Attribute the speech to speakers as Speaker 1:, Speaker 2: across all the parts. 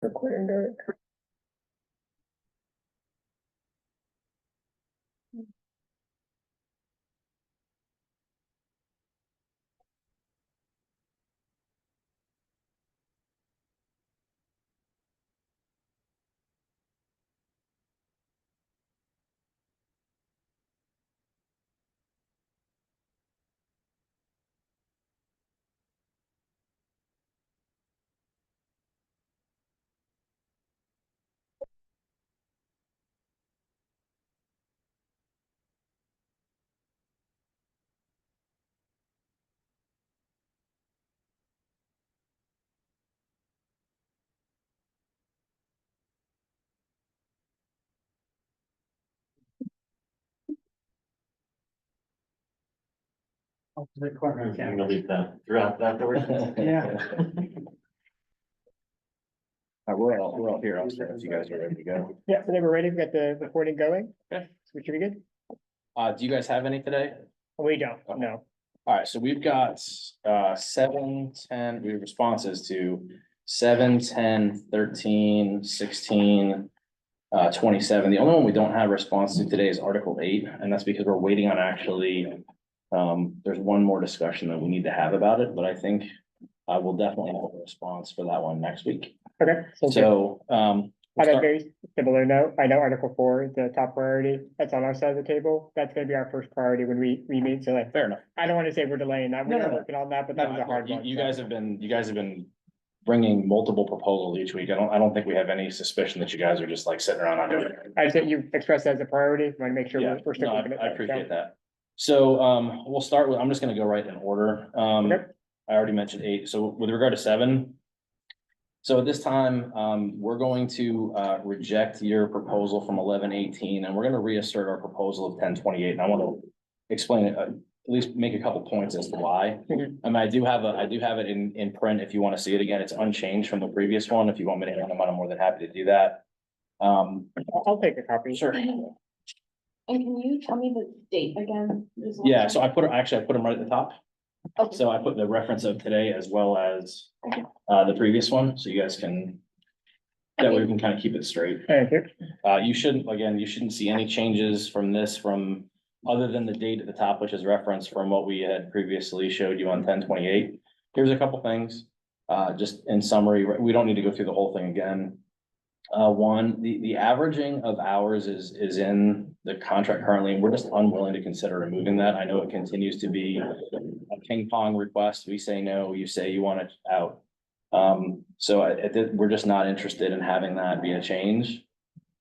Speaker 1: Recording going.
Speaker 2: I'm gonna leave that throughout afterwards.
Speaker 1: Yeah.
Speaker 3: We're all here upstairs. You guys are ready to go.
Speaker 1: Yeah, so they were ready to get the recording going.
Speaker 3: Okay.
Speaker 1: So we should be good.
Speaker 3: Do you guys have any today?
Speaker 1: We don't, no.
Speaker 3: All right, so we've got 7, 10, we have responses to 7, 10, 13, 16, 27. The only one we don't have response to today is Article 8, and that's because we're waiting on actually. There's one more discussion that we need to have about it, but I think I will definitely have a response for that one next week.
Speaker 1: Okay.
Speaker 3: So,
Speaker 1: On
Speaker 3: we'll
Speaker 1: a
Speaker 3: start-
Speaker 1: very similar note, I know Article 4 is the top priority. That's on our side of the table. That's gonna be our first priority when we meet. So like,
Speaker 3: fair enough.
Speaker 1: I don't want to say we're delaying that.
Speaker 3: No,
Speaker 1: We're
Speaker 3: no.
Speaker 1: working on that, but that was a hard one.
Speaker 3: You
Speaker 1: so.
Speaker 3: guys have been bringing multiple proposals each week. I don't think we have any suspicion that you guys are just like sitting around not doing it.
Speaker 1: I said you expressed that as a priority. Want to make sure
Speaker 3: Yeah,
Speaker 1: we're still
Speaker 3: no,
Speaker 1: looking at
Speaker 3: I
Speaker 1: that.
Speaker 3: appreciate
Speaker 1: So,
Speaker 3: that. So, we'll start with, I'm just gonna go right in order.
Speaker 1: Okay.
Speaker 3: I already mentioned 8. So with regard to 7. So at this time, we're going to, reject your proposal from 1118, and we're gonna reassert our proposal of 1028. And I want to explain it, at least make a couple points as to why.
Speaker 1: Mhm.
Speaker 3: I mean, I do have it in print if you want to see it again. It's unchanged from the previous one. If you want me to hand them out, I'm more than happy to do that.
Speaker 1: I'll take a copy.
Speaker 3: Sure.
Speaker 4: And can you tell me the date again?
Speaker 3: Yeah, so I put them right at the top.
Speaker 4: Okay.
Speaker 3: So I put the reference of today as well as
Speaker 4: Okay.
Speaker 3: the previous one, so you guys can, that way we can kind of keep it straight.
Speaker 1: Thank you.
Speaker 3: You shouldn't see any changes from other than the date at the top, which is referenced from what we had previously showed you on 1028. Here's a couple things, just in summary, we don't need to go through the whole thing again. One, the averaging of hours is in the contract currently, and we're just unwilling to consider removing that. I know it continues to be a ping pong request. We say no, you say you want it out. So we're just not interested in having that be a change.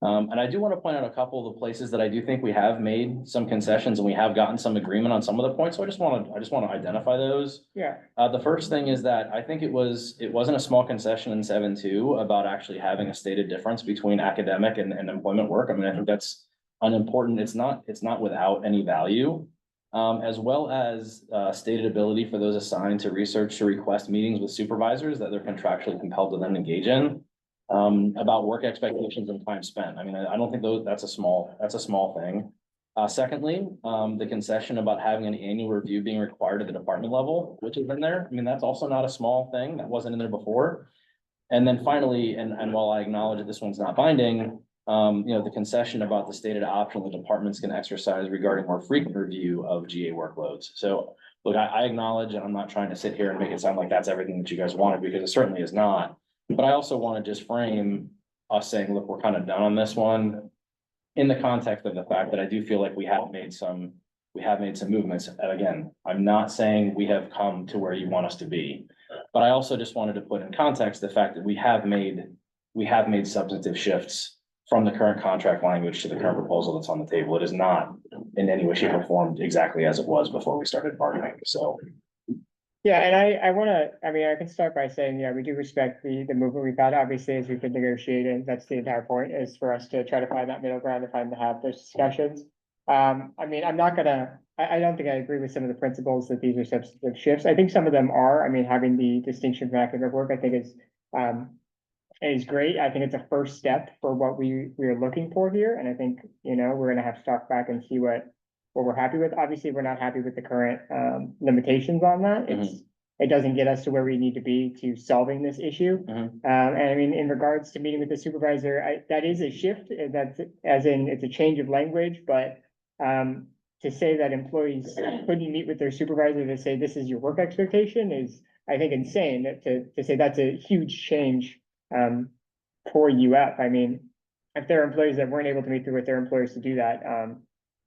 Speaker 3: And I do want to point out a couple of the places that I do think we have made some concessions and we have gotten some agreement on some of the points. So I just want to identify those.
Speaker 1: Yeah,
Speaker 3: The first thing is that I think it wasn't a small concession in 7.2 about actually having a stated difference between academic and employment work. I mean, I think that's unimportant. It's not without any value. As well as stated ability for those assigned to research to request meetings with supervisors that they're contractually compelled to then engage in. About work expectations and time spent. I mean, I don't think that's a small thing. Secondly, the concession about having an annual review being required at the department level, which is in there. I mean, that's also not a small thing. That wasn't in there before. And then finally, and while I acknowledge that this one's not binding, the concession about the stated option the departments can exercise regarding more frequent review of GA workloads. So look, I acknowledge, and I'm not trying to sit here and make it sound like that's everything that you guys wanted, because it certainly is not. But I also want to just frame us saying, look, we're kind of done on this one in the context of the fact that I do feel like we have made some movements. And again, I'm not saying we have come to where you want us to be, but I also just wanted to put in context the fact that we have made substantive shifts from the current contract language to the current proposal that's on the table. It is not in any way, shape, or form exactly as it was before we started bargaining. So.
Speaker 1: yeah, and I can start by saying, yeah, we do respect the movement we've had. Obviously, as we've been negotiating, that's the entire point, is for us to try to find that middle ground and to have those discussions. I mean, I don't think I agree with some of the principles that these are substantive shifts. I think some of them are. I mean, having the distinction from academic work, I think is great. I think it's a first step for what we are looking for here. And I think, we're gonna have to talk back and see what we're happy with. Obviously, we're not happy with the current limitations on that. it doesn't get us to where we need to be to solving this issue.
Speaker 3: Mhm.
Speaker 1: And I mean, in regards to meeting with the supervisor, that is a shift, that's, as in, it's a change of language, but, to say that employees couldn't meet with their supervisor to say, this is your work expectation is, I think, insane. To say that's a huge change, for UF. I mean, if there are employees that weren't able to meet with their employers to do that,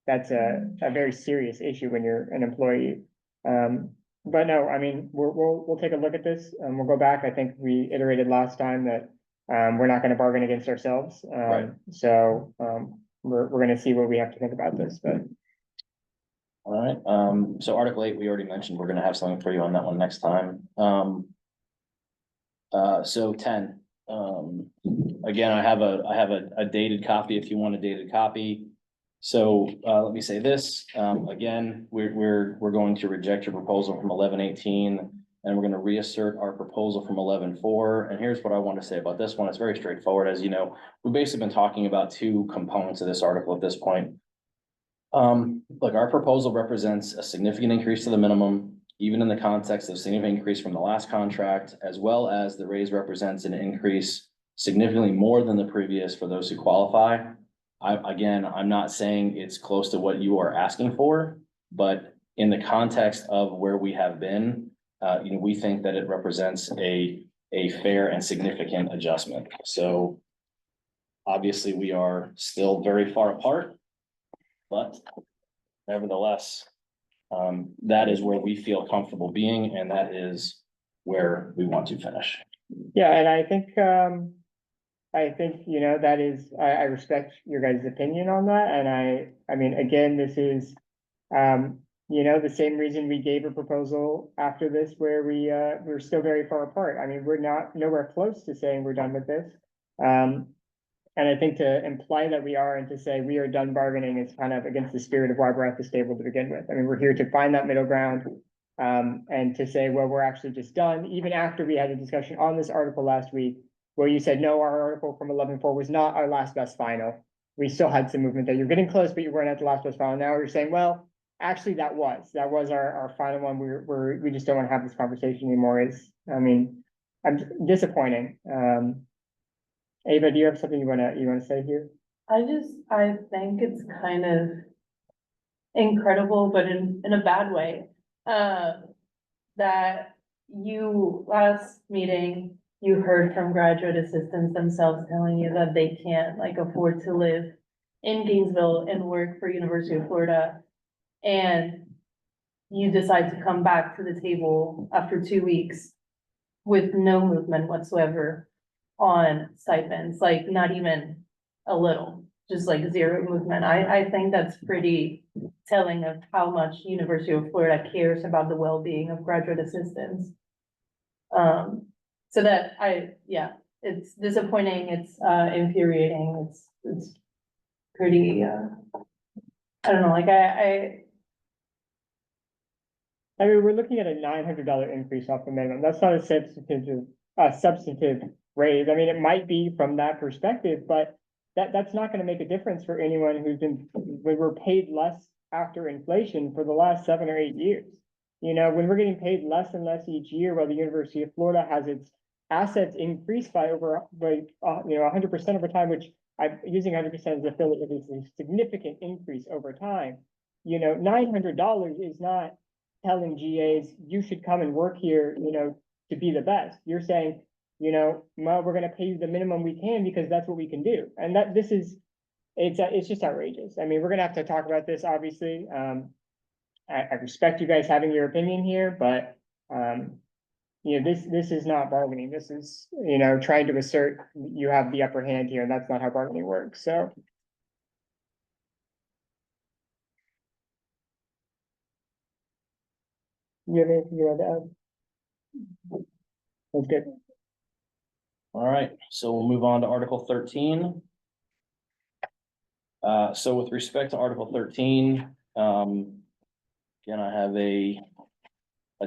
Speaker 1: that's a very serious issue when you're an employee. But no, I mean, we'll take a look at this, and we'll go back. I think we iterated last time that, we're not gonna bargain against ourselves.
Speaker 3: Right.
Speaker 1: So, we're gonna see what we have to think about this, but.
Speaker 3: All right, so Article 8, we already mentioned, we're gonna have something for you on that one next time. So 10, again, I have a dated copy if you want a dated copy. So, let me say this, again, we're going to reject your proposal from 1118. And we're gonna reassert our proposal from 11.4. And here's what I want to say about this one. It's very straightforward. As you know, we've basically been talking about two components of this article at this point. Look, our proposal represents a significant increase to the minimum, even in the context of significant increase from the last contract, as well as the raise represents an increase significantly more than the previous for those who qualify. I'm not saying it's close to what you are asking for, but in the context of where we have been, we think that it represents a fair and significant adjustment. So obviously, we are still very far apart. But nevertheless, that is where we feel comfortable being, and that is where we want to finish.
Speaker 1: Yeah, and I think, that is, I respect your guys' opinion on that, and I mean, again, this is, the same reason we gave a proposal after this where we're still very far apart. I mean, we're not nowhere close to saying we're done with this. And I think to imply that we are and to say we are done bargaining is kind of against the spirit of why we're at this table to begin with. I mean, we're here to find that middle ground. And to say, well, we're actually just done, even after we had a discussion on this article last week, where you said, no, our article from 11.4 was not our last best final. We still had some movement there. You're getting close, but you weren't at the last best final. Now you're saying, well, actually that was our final one. We just don't want to have this conversation anymore. I'm disappointing. Ava, do you have something you wanna say here?
Speaker 4: I think it's kind of incredible, but in a bad way. That last meeting, you heard from graduate assistants themselves telling you that they can't afford to live in Gainesville and work for University of Florida. And you decide to come back to the table after 2 weeks with no movement whatsoever on stipends, not even a little, just zero movement. I think that's pretty telling of how much University of Florida cares about the well-being of graduate assistants. So that it's disappointing, it's infuriating, it's pretty, I don't know,
Speaker 1: I mean, we're looking at a $900 increase off the minimum. That's not a substantive raise. I mean, it might be from that perspective, but that's not gonna make a difference for anyone we were paid less after inflation for the last 7 or 8 years. When we're getting paid less and less each year, while the University of Florida has its assets increased by 100% over time, which I'm using 100% as a affiliate, is a significant increase over time. $900 is not telling GAs, you should come and work here, to be the best. You're saying, well, we're gonna pay you the minimum we can because that's what we can do. And it's just outrageous. I mean, we're gonna have to talk about this, obviously. I respect you guys having your opinion here, but, this is not bargaining. This is, trying to assert you have the upper hand here, and that's not how bargaining works, so. You have anything you want to add? That's good.
Speaker 3: All right, so we'll move on to Article 13. So with respect to Article 13, again, I have a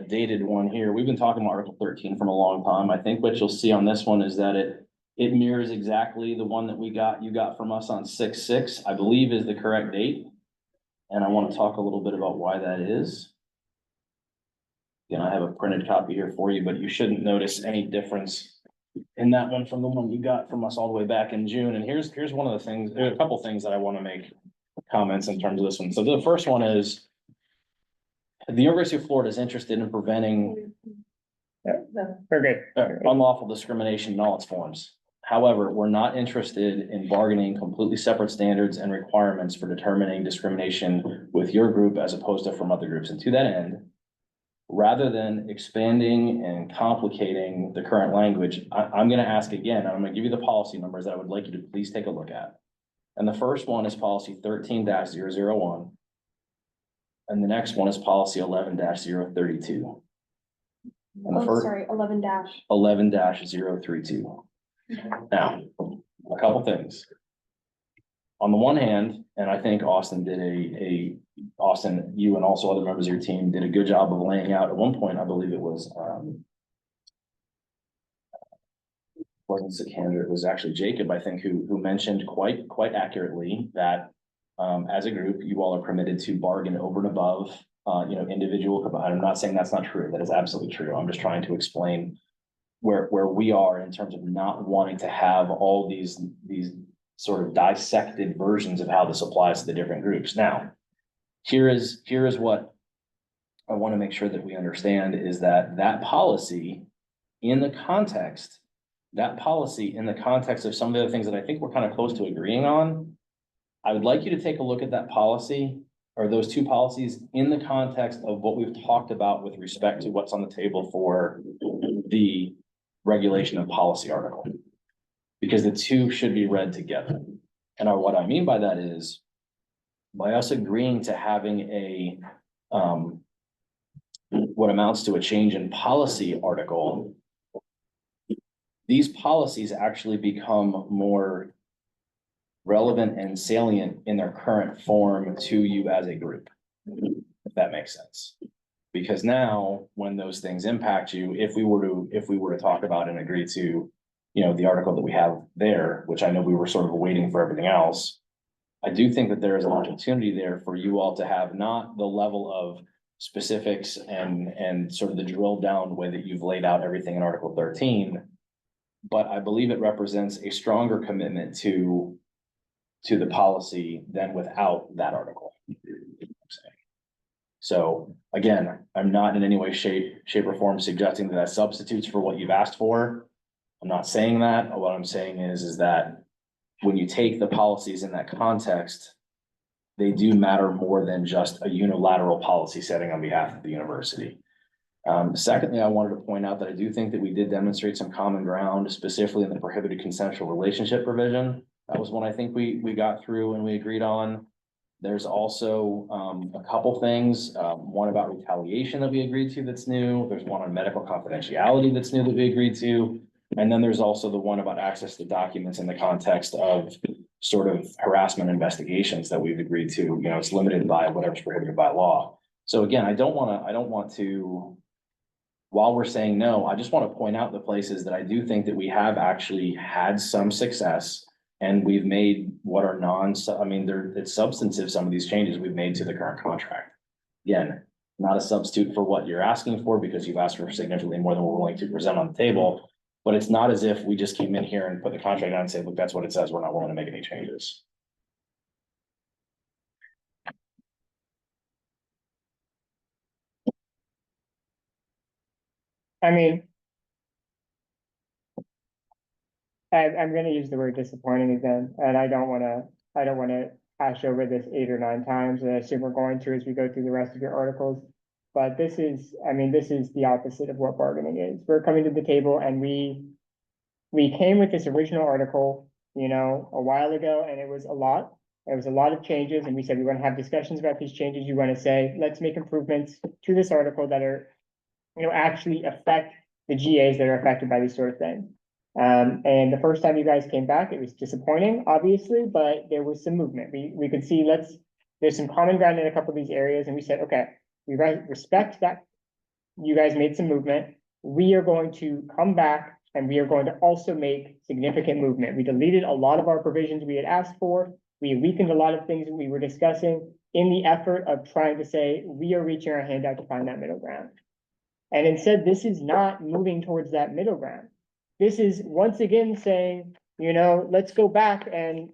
Speaker 3: dated one here. We've been talking about Article 13 from a long time. I think what you'll see on this one is that it mirrors exactly the one that you got from us on 6/6, I believe is the correct date. And I want to talk a little bit about why that is. You know, I have a printed copy here for you, but you shouldn't notice any difference in that one from the one you got from us all the way back in June. And here's one of the things, there are a couple things that I want to make comments in terms of this one. So the first one is the University of Florida is interested in preventing
Speaker 1: We're good.
Speaker 3: unlawful discrimination in all its forms. However, we're not interested in bargaining completely separate standards and requirements for determining discrimination with your group as opposed to from other groups. And to that end, rather than expanding and complicating the current language, I'm gonna ask again, and I'm gonna give you the policy numbers that I would like you to please take a look at. And the first one is policy 13-001. And the next one is policy 11-032. And the
Speaker 5: Oh,
Speaker 3: first,
Speaker 5: sorry, 11 dash.
Speaker 3: 11-032. Now, a couple things. On the one hand, and I think Austin did Austin, you and also other members of your team did a good job of laying out, at one point, I believe it was, wasn't Sikander, it was actually Jacob, I think, who mentioned quite accurately that, as a group, you all are permitted to bargain over and above, individual, I'm not saying that's not true, that is absolutely true. I'm just trying to explain where we are in terms of not wanting to have all these sort of dissected versions of how this applies to the different groups. Now, here is what I want to make sure that we understand is that policy in the context of some of the other things that I think we're kind of close to agreeing on, I would like you to take a look at that policy or those two policies in the context of what we've talked about with respect to what's on the table for the regulation of policy article. Because the two should be read together. And what I mean by that is by us agreeing to having what amounts to a change in policy article, these policies actually become more relevant and salient in their current form to you as a group, if that makes sense. Because now, when those things impact you, if we were to talk about and agree to, the article that we have there, which I know we were sort of waiting for everything else, I do think that there is an opportunity there for you all to have not the level of specifics and sort of the drill down way that you've laid out everything in Article 13, but I believe it represents a stronger commitment to the policy than without that article. So again, I'm not in any way, shape or form suggesting that substitutes for what you've asked for. I'm not saying that. What I'm saying is that when you take the policies in that context, they do matter more than just a unilateral policy setting on behalf of the university. Secondly, I wanted to point out that I do think that we did demonstrate some common ground, specifically in the prohibited consensual relationship provision. That was one I think we got through and we agreed on. There's also a couple things, one about retaliation that we agreed to that's new. There's one on medical confidentiality that's new that we agreed to. And then there's also the one about access to documents in the context of sort of harassment investigations that we've agreed to. It's limited by whatever's prohibited by law. So again, I don't want to, while we're saying no, I just want to point out the places that I do think that we have actually had some success. And we've made what are it's substantive, some of these changes we've made to the current contract. Again, not a substitute for what you're asking for because you've asked for significantly more than we're willing to present on the table. But it's not as if we just came in here and put the contract down and say, look, that's what it says. We're not willing to make any changes.
Speaker 1: I mean, I'm gonna use the word disappointing again, and I don't wanna hash over this 8 or 9 times, and I assume we're going to as we go through the rest of your articles. But this is the opposite of what bargaining is. We're coming to the table and we came with this original article, a while ago, and it was a lot. There was a lot of changes, and we said we want to have discussions about these changes. You want to say, let's make improvements to this article that are, actually affect the GAs that are affected by these sort of things. And the first time you guys came back, it was disappointing, obviously, but there was some movement. We could see there's some common ground in a couple of these areas, and we said, okay, we respect that you guys made some movement. We are going to come back and we are going to also make significant movement. We deleted a lot of our provisions we had asked for. We weakened a lot of things that we were discussing in the effort of trying to say, we are reaching our hand out to find that middle ground. And instead, this is not moving towards that middle ground. This is once again saying, let's go back and,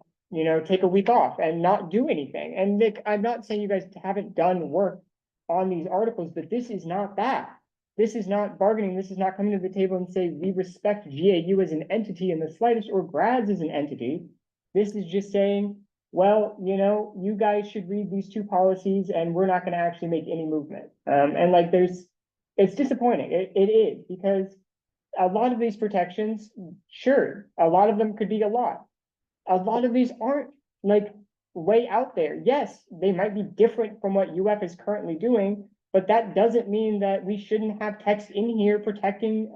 Speaker 1: take a week off and not do anything. And Nick, I'm not saying you guys haven't done work on these articles, but this is not that. This is not bargaining. This is not coming to the table and say, we respect GAU as an entity in the slightest, or grads as an entity. This is just saying, well, you guys should read these two policies and we're not gonna actually make any movement. And like, it's disappointing. It is, because a lot of these protections, sure, a lot of them could be a lot. A lot of these aren't like way out there. Yes, they might be different from what UF is currently doing, but that doesn't mean that we shouldn't have text in here protecting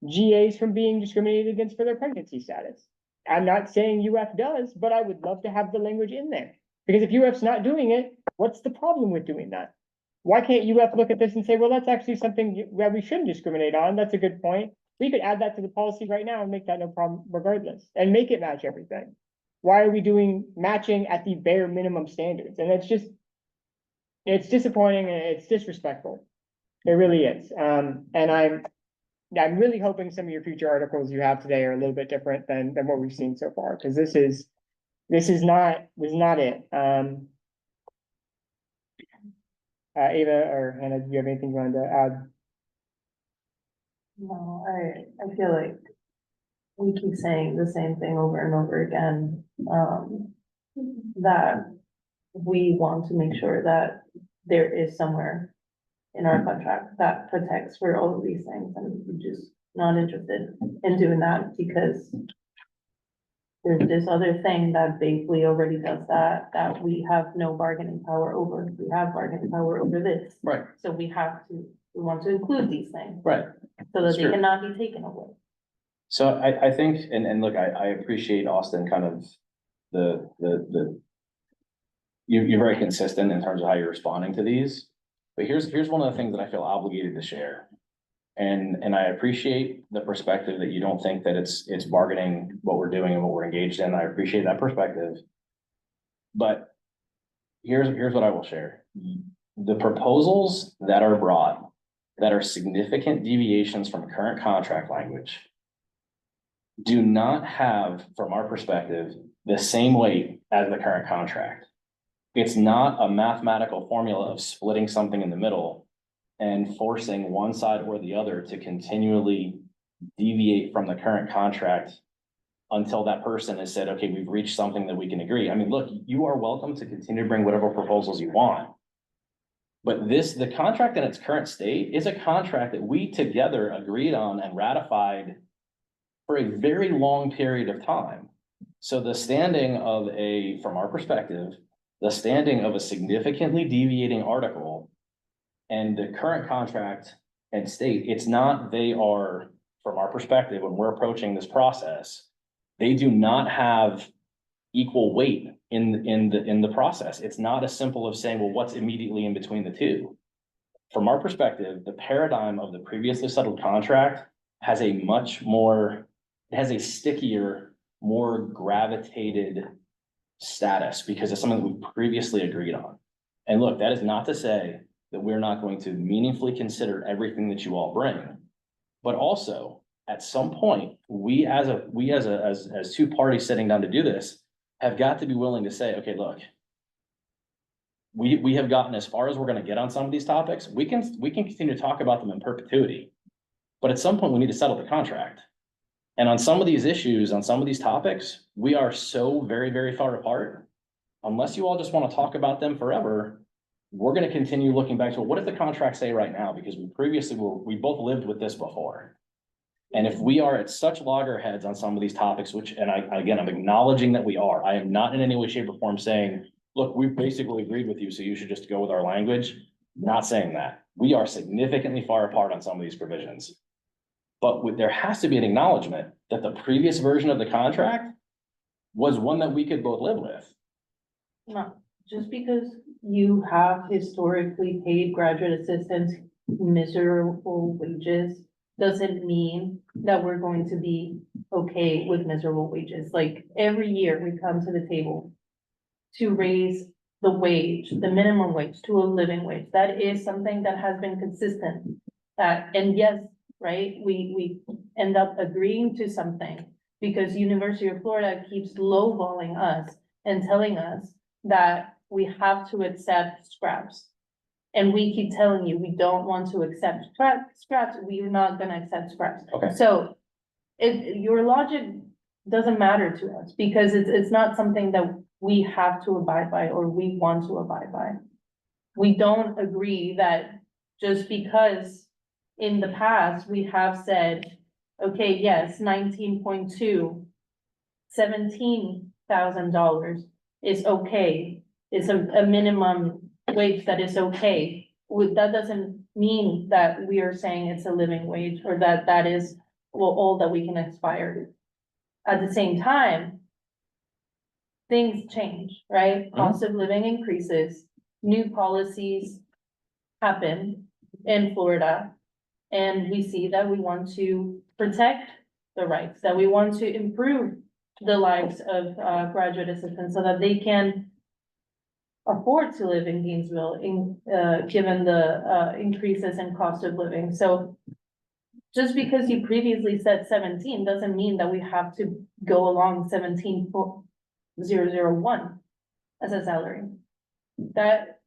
Speaker 1: GAs from being discriminated against for their pregnancy status. I'm not saying UF does, but I would love to have the language in there. Because if UF's not doing it, what's the problem with doing that? Why can't UF look at this and say, well, that's actually something that we shouldn't discriminate on? That's a good point. We could add that to the policy right now and make that no problem regardless, and make it match everything. Why are we doing matching at the bare minimum standards? And it's disappointing and it's disrespectful. It really is. And I'm really hoping some of your future articles you have today are a little bit different than what we've seen so far, because this is not it. Ava or Hannah, do you have anything you wanted to add?
Speaker 4: No, I feel like we keep saying the same thing over and over again, that we want to make sure that there is somewhere in our contract that protects for all of these things, and we're just not interested in doing that because there's this other thing that basically already does that we have no bargaining power over. We have bargaining power over this.
Speaker 3: Right.
Speaker 4: So we want to include these things.
Speaker 3: Right.
Speaker 4: So that
Speaker 3: That's
Speaker 4: they
Speaker 3: true.
Speaker 4: cannot be taken away.
Speaker 3: So I think, and look, I appreciate Austin kind of you're very consistent in terms of how you're responding to these. But here's one of the things that I feel obligated to share. And I appreciate the perspective that you don't think that it's bargaining what we're doing and what we're engaged in. I appreciate that perspective. But here's what I will share. The proposals that are brought that are significant deviations from current contract language do not have, from our perspective, the same weight as the current contract. It's not a mathematical formula of splitting something in the middle and forcing one side or the other to continually deviate from the current contract until that person has said, okay, we've reached something that we can agree. I mean, look, you are welcome to continue to bring whatever proposals you want. But the contract in its current state is a contract that we together agreed on and ratified for a very long period of time. So the standing of from our perspective, the standing of a significantly deviating article and the current contract and state, it's not, they are, from our perspective, when we're approaching this process, they do not have equal weight in the process. It's not as simple of saying, well, what's immediately in between the two? From our perspective, the paradigm of the previously settled contract has a much more, it has a stickier, more gravitated status because it's something that we previously agreed on. And look, that is not to say that we're not going to meaningfully consider everything that you all bring. But also, at some point, we as two parties sitting down to do this have got to be willing to say, okay, look, we have gotten as far as we're going to get on some of these topics. We can continue to talk about them in perpetuity, but at some point we need to settle the contract. And on some of these issues, on some of these topics, we are so very, very far apart. Unless you all just want to talk about them forever, we're going to continue looking back to what does the contract say right now? Because we both lived with this before. And if we are at such loggerheads on some of these topics, I'm acknowledging that we are, I am not in any way, shape or form saying, look, we basically agreed with you, so you should just go with our language. Not saying that. We are significantly far apart on some of these provisions. But there has to be an acknowledgement that the previous version of the contract was one that we could both live with.
Speaker 4: No, just because you have historically paid graduate assistants miserable wages doesn't mean that we're going to be okay with miserable wages. Like every year we come to the table to raise the wage, the minimum wage to a living wage. That is something that has been consistent that, and yes, right, we end up agreeing to something. Because University of Florida keeps lowballing us and telling us that we have to accept scraps. And we keep telling you, we don't want to accept scraps, we're not gonna accept scraps.
Speaker 3: Okay.
Speaker 4: So your logic doesn't matter to us because it's not something that we have to abide by or we want to abide by. We don't agree that just because in the past we have said, okay, yes, 19.2, $17,000 is okay. It's a minimum wage that is okay. That doesn't mean that we are saying it's a living wage or that that is, well, all that we can aspire to. At the same time, things change, right? Cost of living increases, new policies happen in Florida. And we see that we want to protect the rights, that we want to improve the lives of graduate assistants so that they can afford to live in Gainesville given the increases in cost of living. So just because you previously said 17 doesn't mean that we have to go along 17,001 as a salary. That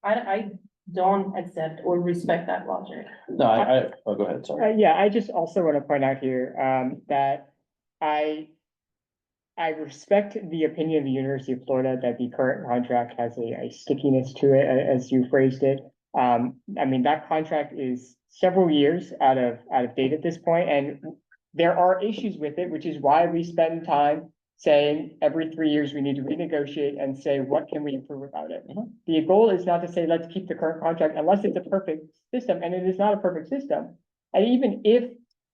Speaker 4: I don't accept or respect that logic.
Speaker 3: No, oh, go ahead, sorry.
Speaker 1: Yeah, I just also want to point out here, that I respect the opinion of the University of Florida that the current contract has a stickiness to it, as you phrased it. I mean, that contract is several years out of date at this point, and there are issues with it, which is why we spend time saying every 3 years we need to renegotiate and say, what can we improve about it? The goal is not to say, let's keep the current contract unless it's a perfect system, and it is not a perfect system. And even if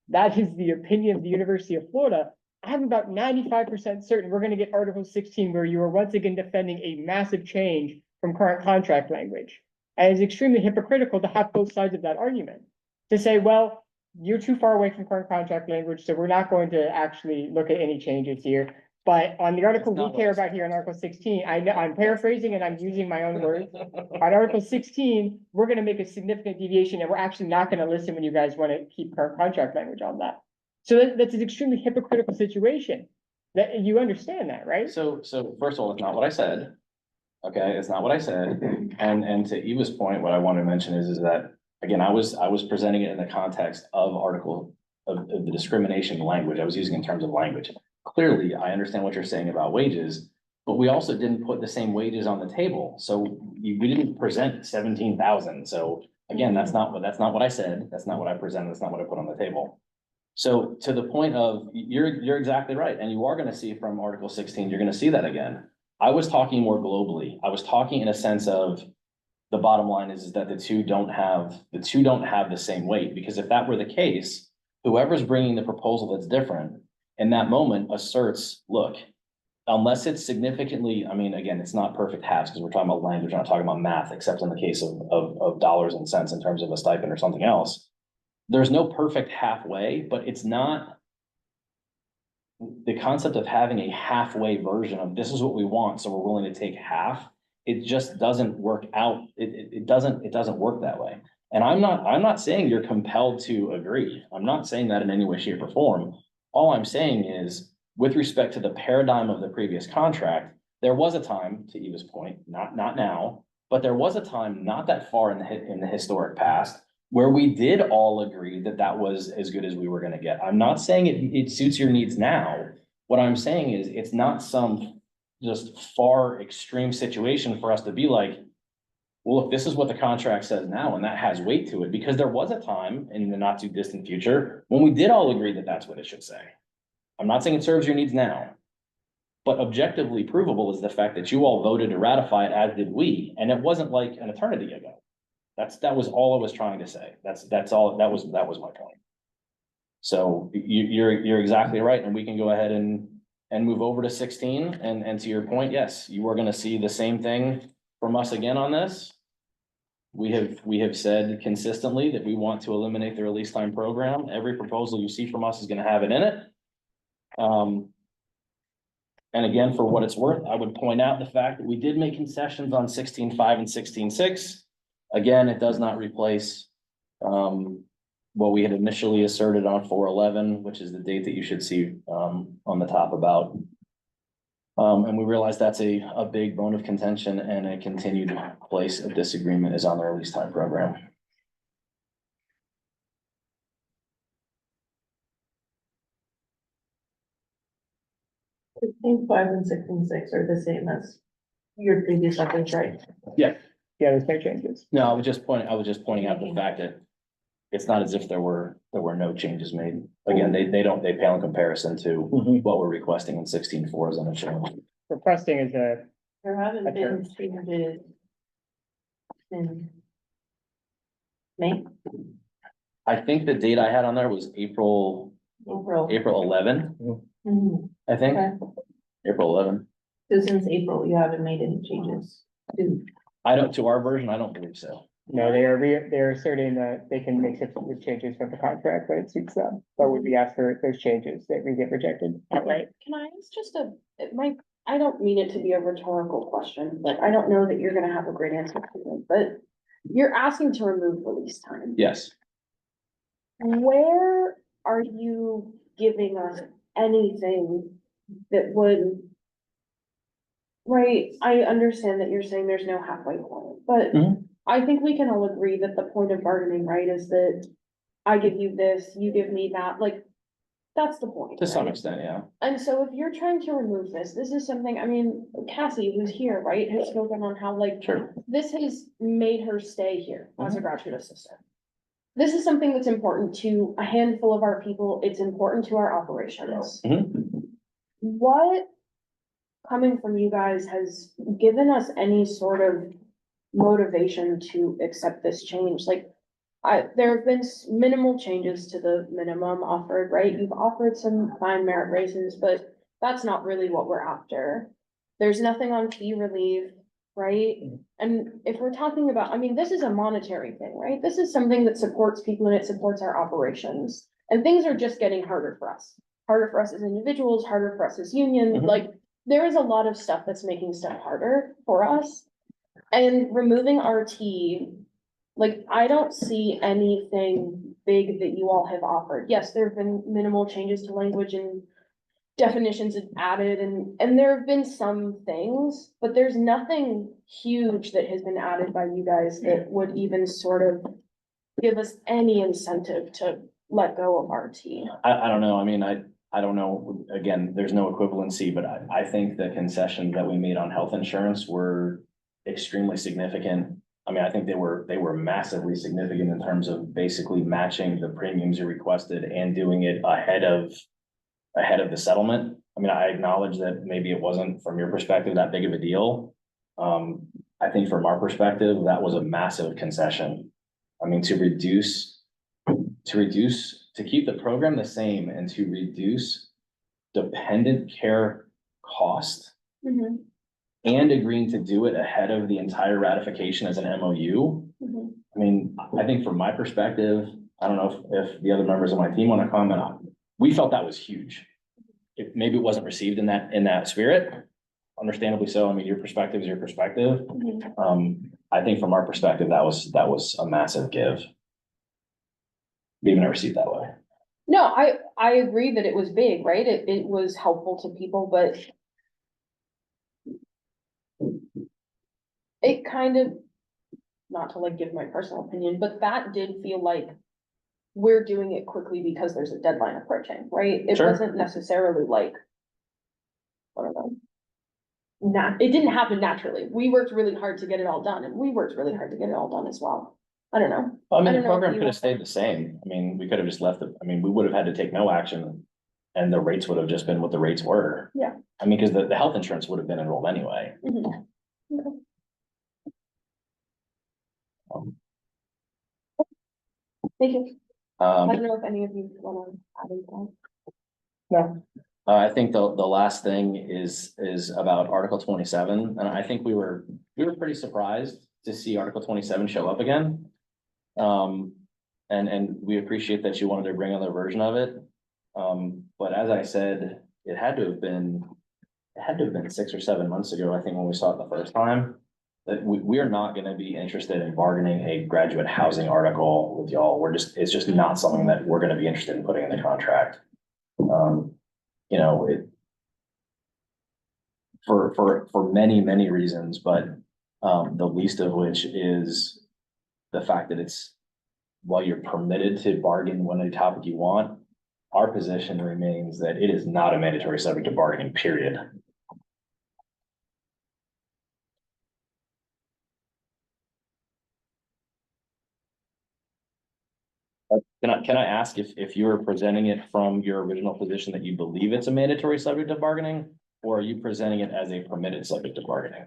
Speaker 1: that is the opinion of the University of Florida, I'm about 95% certain we're gonna get Article 16 where you are once again defending a massive change from current contract language. And it's extremely hypocritical to have both sides of that argument. To say, well, you're too far away from current contract language, so we're not going to actually look at any changes here. But on the article
Speaker 3: That's not
Speaker 1: we care
Speaker 3: what I
Speaker 1: about here in Article 16, I know I'm paraphrasing and I'm using my own words. On Article 16, we're gonna make a significant deviation and we're actually not gonna listen when you guys wanna keep current contract language on that. So that's an extremely hypocritical situation. That you understand that, right?
Speaker 3: So first of all, it's not what I said. Okay, it's not what I said. And to Eva's point, what I want to mention is that, again, I was presenting it in the context of the discrimination language. I was using in terms of language. Clearly, I understand what you're saying about wages, but we also didn't put the same wages on the table. So we didn't present 17,000. So again, that's not what I said. That's not what I presented. That's not what I put on the table. So to the point of, you're exactly right. And you are going to see from Article 16, you're going to see that again. I was talking more globally. I was talking in a sense of the bottom line is that the two don't have the same weight, because if that were the case, whoever's bringing the proposal that's different in that moment asserts, look, unless it's significantly, I mean, again, it's not perfect halves because we're talking about language, we're not talking about math, except in the case of dollars and cents in terms of a stipend or something else. There's no perfect halfway, but it's not the concept of having a halfway version of this is what we want, so we're willing to take half. It just doesn't work out. It doesn't work that way. And I'm not saying you're compelled to agree. I'm not saying that in any way, shape, or form. All I'm saying is, with respect to the paradigm of the previous contract, there was a time, to Eva's point, not now, but there was a time not that far in the historic past where we did all agree that that was as good as we were going to get. I'm not saying it suits your needs now. What I'm saying is it's not some just far extreme situation for us to be like, well, if this is what the contract says now, and that has weight to it, because there was a time in the not too distant future when we did all agree that that's what it should say. I'm not saying it serves your needs now, but objectively provable is the fact that you all voted to ratify it, as did we, and it wasn't like an eternity ago. That was all I was trying to say. That's all, that was my point. So you're exactly right, and we can go ahead and move over to 16, and to your point, yes, you are gonna see the same thing from us again on this. We have said consistently that we want to eliminate the release time program. Every proposal you see from us is gonna have it in it. And again, for what it's worth, I would point out the fact that we did make concessions on 16.5 and 16.6. Again, it does not replace what we had initially asserted on 4/11, which is the date that you should see, on the top about. And we realized that's a big bone of contention, and a continued place of disagreement is on the release time program.
Speaker 4: I think 5 and 6 and 6 are the same as your previous updates, right?
Speaker 1: Yeah, there's no changes.
Speaker 3: No, I was just pointing out the fact that it's not as if there were no changes made. Again, they pale in comparison to what we're requesting in 16.4 as an insurance.
Speaker 1: Requesting is a,
Speaker 4: There haven't
Speaker 1: Okay.
Speaker 4: been changes in May,
Speaker 3: I think the date I had on there was April
Speaker 4: April.
Speaker 3: 11,
Speaker 4: Mhm.
Speaker 3: I think,
Speaker 4: Okay.
Speaker 3: April 11.
Speaker 4: So since April, you haven't made any changes to,
Speaker 3: To our version, I don't believe so.
Speaker 1: no, they're asserting that they can make substantive changes with the contract, but it suits them. But would we ask for those changes that we get rejected outright?
Speaker 5: Can I ask just I don't mean it to be a rhetorical question, but I don't know that you're gonna have a great answer for it, but you're asking to remove release time.
Speaker 3: Yes.
Speaker 5: Where are you giving us anything that would? Right, I understand that you're saying there's no halfway point, but
Speaker 3: Mhm.
Speaker 5: I think we can all agree that the point of bargaining, right, is that I give you this, you give me that, like, that's the point.
Speaker 3: To some
Speaker 5: right?
Speaker 3: extent, yeah.
Speaker 5: And so if you're trying to remove this is something, I mean, Cassie, who's here, right, has spoken on how like,
Speaker 3: Sure.
Speaker 5: this has made her stay here as a graduate assistant. This is something that's important to a handful of our people. It's important to our operations.
Speaker 3: Mhm.
Speaker 5: What, coming from you guys, has given us any sort of motivation to accept this change? Like, there have been minimal changes to the minimum offered, right? You've offered some fine merit raises, but that's not really what we're after. There's nothing on fee relief, right? And if we're talking about, I mean, this is a monetary thing, right? This is something that supports people and it supports our operations. And things are just getting harder for us. Harder for us as individuals, harder for us as union,
Speaker 3: Mhm.
Speaker 5: like, there is a lot of stuff that's making stuff harder for us. And removing RT, like, I don't see anything big that you all have offered. Yes, there have been minimal changes to language and definitions added, and there have been some things, but there's nothing huge that has been added by you guys that would even sort of give us any incentive to let go of RT.
Speaker 3: I don't know. I mean, I don't know. Again, there's no equivalency, but I think the concessions that we made on health insurance were extremely significant. I mean, I think they were massively significant in terms of basically matching the premiums you requested and doing it ahead of the settlement. I mean, I acknowledge that maybe it wasn't, from your perspective, that big of a deal. I think from our perspective, that was a massive concession. I mean, to keep the program the same and to reduce dependent care cost
Speaker 5: Mhm,
Speaker 3: and agreeing to do it ahead of the entire ratification as an MOU.
Speaker 5: mhm.
Speaker 3: I mean, I think from my perspective, I don't know if the other members of my team want to comment on, we felt that was huge. Maybe it wasn't received in that spirit, understandably so. I mean, your perspective is your perspective.
Speaker 5: Mhm.
Speaker 3: I think from our perspective, that was a massive give. We've never seen it that way.
Speaker 5: No, I agree that it was big, right? It was helpful to people, but it kind of, not to like give my personal opinion, but that did feel like we're doing it quickly because there's a deadline approaching, right? It
Speaker 3: Sure.
Speaker 5: wasn't necessarily like, I don't know. It didn't happen naturally. We worked really hard to get it all done, and we worked really hard to get it all done as well. I don't know.
Speaker 3: I mean,
Speaker 5: I
Speaker 3: the
Speaker 5: don't know if
Speaker 3: program
Speaker 5: you
Speaker 3: could have
Speaker 5: want-
Speaker 3: stayed the same. I mean, we could have just left it. I mean, we would have had to take no action. And the rates would have just been what the rates were.
Speaker 5: Yeah.
Speaker 3: I mean, because the health insurance would have been enrolled anyway.
Speaker 5: Mhm. Okay.
Speaker 3: Um,
Speaker 5: Thank you. I
Speaker 3: Um,
Speaker 5: don't know if any of you wanna add anything.
Speaker 1: No,
Speaker 3: I think the last thing is about Article 27, and I think we were pretty surprised to see Article 27 show up again. And we appreciate that you wanted to bring another version of it. But as I said, it had to have been 6 or 7 months ago, I think, when we saw it the first time, that we are not gonna be interested in bargaining a graduate housing article with y'all. It's just not something that we're gonna be interested in putting in the contract. You know, for many, many reasons, but, the least of which is the fact that while you're permitted to bargain one any topic you want, our position remains that it is not a mandatory subject to bargaining, period. Can I ask if you were presenting it from your original position that you believe it's a mandatory subject of bargaining? Or are you presenting it as a permitted subject of bargaining?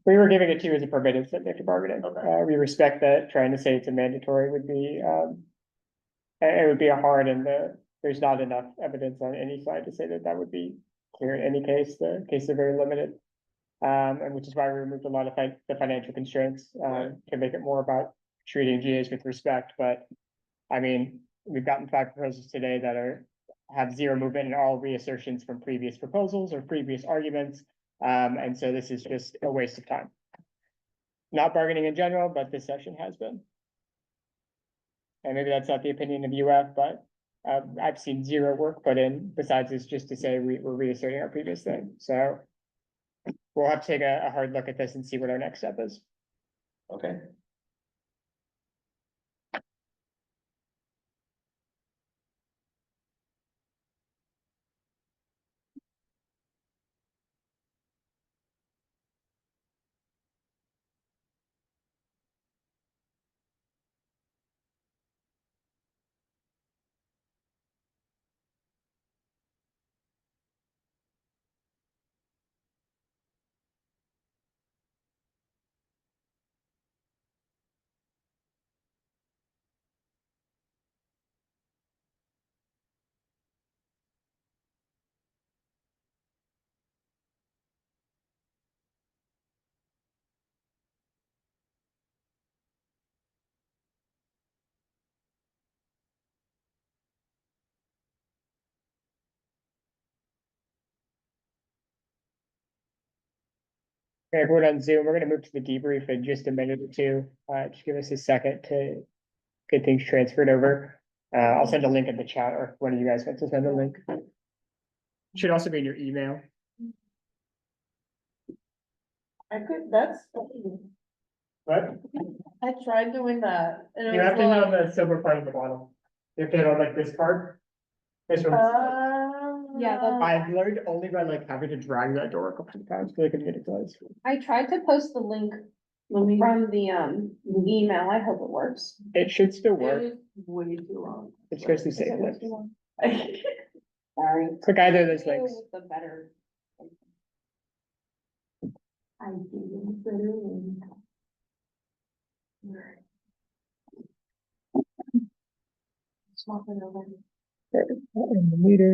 Speaker 1: We were giving it to you as a permitted subject to bargaining.
Speaker 3: Okay.
Speaker 1: We respect that. Trying to say it's a mandatory would be, it would be a hard there's not enough evidence on any side to say that that would be clear in any case. The cases are very limited. And which is why we removed a lot of the financial constraints, to make it more about treating GAs with respect, but. I mean, we've gotten 5 proposals today that have zero movement and all reassertions from previous proposals or previous arguments. And so this is just a waste of time. Not bargaining in general, but this session has been. And maybe that's not the opinion of UF, but I've seen zero work put in besides this just to say we're reasserting our previous thing. So we'll have to take a hard look at this and see what our next step is.
Speaker 3: Okay.
Speaker 1: Okay, everyone on Zoom, we're gonna move to the debrief in just a minute or two. Just give us a second to get things transferred over. I'll send a link in the chat, or one of you guys wants to send a link. Should also be in your email.
Speaker 4: That's,
Speaker 1: What?
Speaker 4: I tried doing that. And it
Speaker 1: You have
Speaker 4: was
Speaker 1: to hit
Speaker 4: like,
Speaker 1: on the silver part of the bottom. You have to hit on like this part. This one.
Speaker 5: Yeah,
Speaker 1: I've learned only by like having to drag that door a couple of times so I can get it closed.
Speaker 5: I tried to post the link
Speaker 4: Let me.
Speaker 5: from the email. I hope it works.
Speaker 1: It should still
Speaker 4: It
Speaker 1: work.
Speaker 4: was way too long.
Speaker 1: It's supposed to
Speaker 5: Is
Speaker 1: say
Speaker 5: it
Speaker 1: clips.
Speaker 5: working? Sorry.
Speaker 1: Click either of those links.
Speaker 5: The better.
Speaker 4: I didn't put it in. Swap it over.
Speaker 1: In the meter.